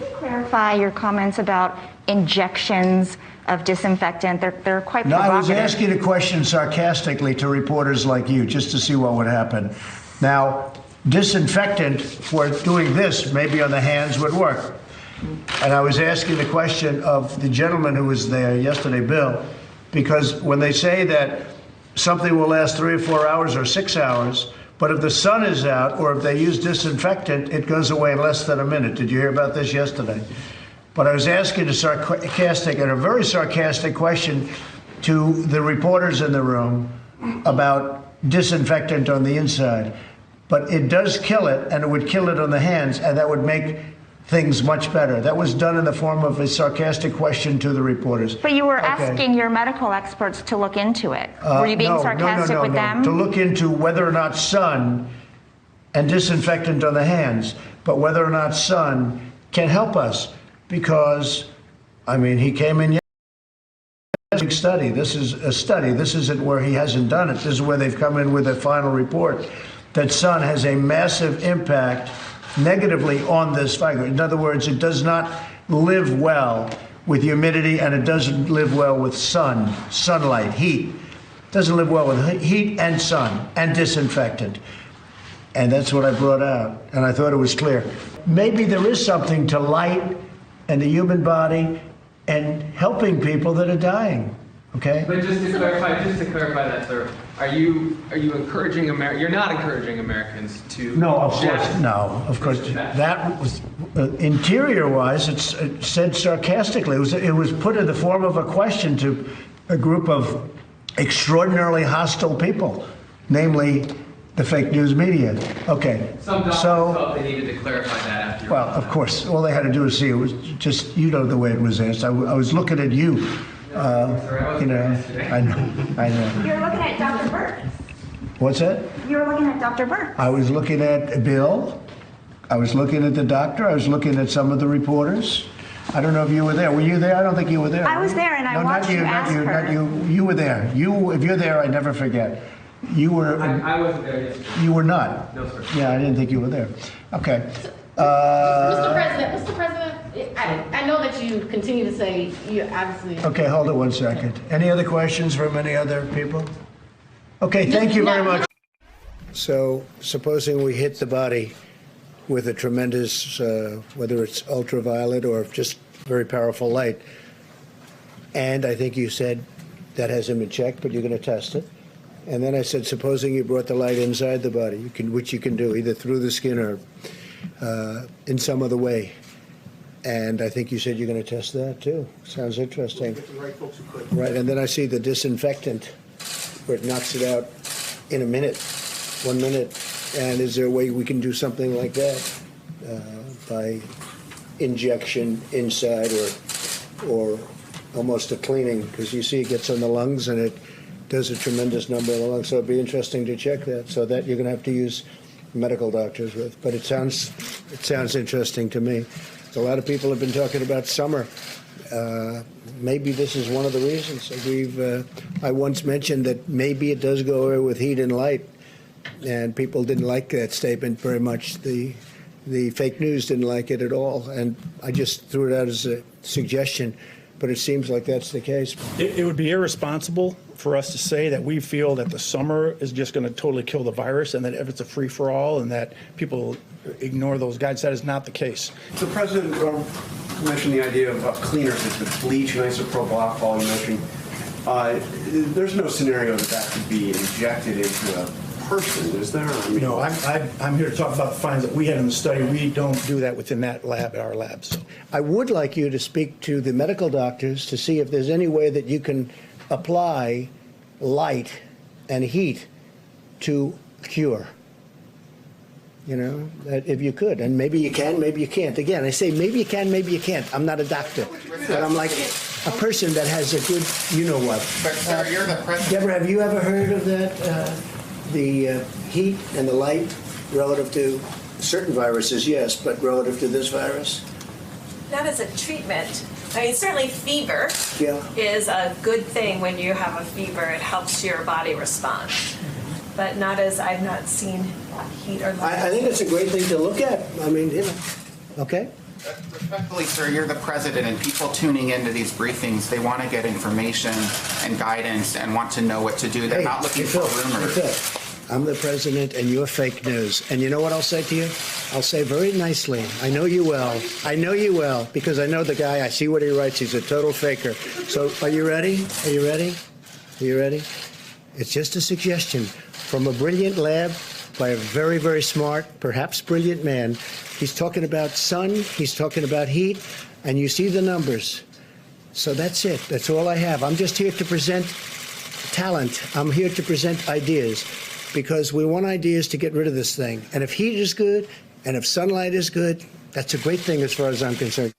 you clarify your comments about injections of disinfectant? They're quite provocative. No, I was asking a question sarcastically to reporters like you, just to see what would happen. Now, disinfectant for doing this, maybe on the hands, would work. And I was asking the question of the gentleman who was there yesterday, Bill, because when they say that something will last 3 or 4 hours or 6 hours, but if the sun is out or if they use disinfectant, it goes away in less than a minute. Did you hear about this yesterday? But I was asking a very sarcastic question to the reporters in the room about disinfectant on the inside. But it does kill it, and it would kill it on the hands, and that would make things much better. That was done in the form of a sarcastic question to the reporters. But you were asking your medical experts to look into it. Were you being sarcastic with them? To look into whether or not sun and disinfectant on the hands, but whether or not sun can help us. Because, I mean, he came in yesterday. Study. This is a study. This isn't where he hasn't done it. This is where they've come in with a final report that sun has a massive impact negatively on this virus. In other words, it does not live well with humidity, and it doesn't live well with sunlight, heat. It doesn't live well with heat and sun and disinfectant. And that's what I brought out, and I thought it was clear. Maybe there is something to light and the human body and helping people that are dying. Okay. But just to clarify that, sir, are you encouraging you're not encouraging Americans to? No, of course, no, of course. That was interior-wise. It said sarcastically. It was put in the form of a question to a group of extraordinarily hostile people, namely the fake news media. Okay. Some doctors felt they needed to clarify that after. Well, of course, all they had to do was see. It was just, you know, the way it was asked. I was looking at you. You know, I know. You were looking at Dr. Burke. What's that? You were looking at Dr. Burke. I was looking at Bill. I was looking at the doctor. I was looking at some of the reporters. I don't know if you were there. Were you there? I don't think you were there. I was there, and I watched you ask her. Not you. You were there. If you're there, I never forget. You were. I wasn't there yesterday. You were not. No, sir. Yeah, I didn't think you were there. Okay. Mr. President, I know that you continue to say you obviously. Okay, hold it 1 second. Any other questions from any other people? Okay, thank you very much. So, supposing we hit the body with a tremendous, whether it's ultraviolet or just very powerful light, and I think you said that hasn't been checked, but you're going to test it. And then I said, supposing you brought the light inside the body, which you can do either through the skin or in some other way. And I think you said you're going to test that too. Sounds interesting. Right, and then I see the disinfectant where it knocks it out in a minute, 1 minute. And is there a way we can do something like that by injection inside or almost a cleaning? Because you see it gets on the lungs and it does a tremendous number of the lungs. So it'd be interesting to check that. So that you're going to have to use medical doctors with. But it sounds interesting to me. A lot of people have been talking about summer. Maybe this is one of the reasons. I once mentioned that maybe it does go away with heat and light, and people didn't like that statement very much. The fake news didn't like it at all, and I just threw it out as a suggestion, but it seems like that's the case. It would be irresponsible for us to say that we feel that the summer is just going to totally kill the virus and that if it's a free-for-all and that people ignore those guides. That is not the case. The President mentioned the idea of cleaners, the bleach and isopropyl alcohol you mentioned. There's no scenario that could be injected into a person, is there? I mean, no, I'm here to talk about the findings that we had in the study. We don't do that within that lab, our labs. I would like you to speak to the medical doctors to see if there's any way that you can apply light and heat to cure. You know, if you could, and maybe you can, maybe you can't. Again, I say maybe you can, maybe you can't. I'm not a doctor, but I'm like a person that has a good, you know what. But sir, you're the president. Deborah, have you ever heard of that? The heat and the light relative to certain viruses, yes, but relative to this virus? Not as a treatment. I mean, certainly fever is a good thing when you have a fever. It helps your body respond. But not as, I've not seen heat or light. I think it's a great thing to look at. I mean, you know. Okay. Respectfully, sir, you're the president, and people tuning into these briefings, they want to get information and guidance and want to know what to do. They're not looking for rumors. Hey, Phil, I'm the president, and you're fake news. And you know what I'll say to you? I'll say very nicely, I know you well. I know you well, because I know the guy. I see what he writes. He's a total faker. So are you ready? Are you ready? Are you ready? It's just a suggestion from a brilliant lab by a very, very smart, perhaps brilliant man. He's talking about sun, he's talking about heat, and you see the numbers. So that's it. That's all I have. I'm just here to present talent. I'm here to present ideas, because we want ideas to get rid of this thing. And if heat is good, and if sunlight is good, that's a great thing as far as I'm concerned.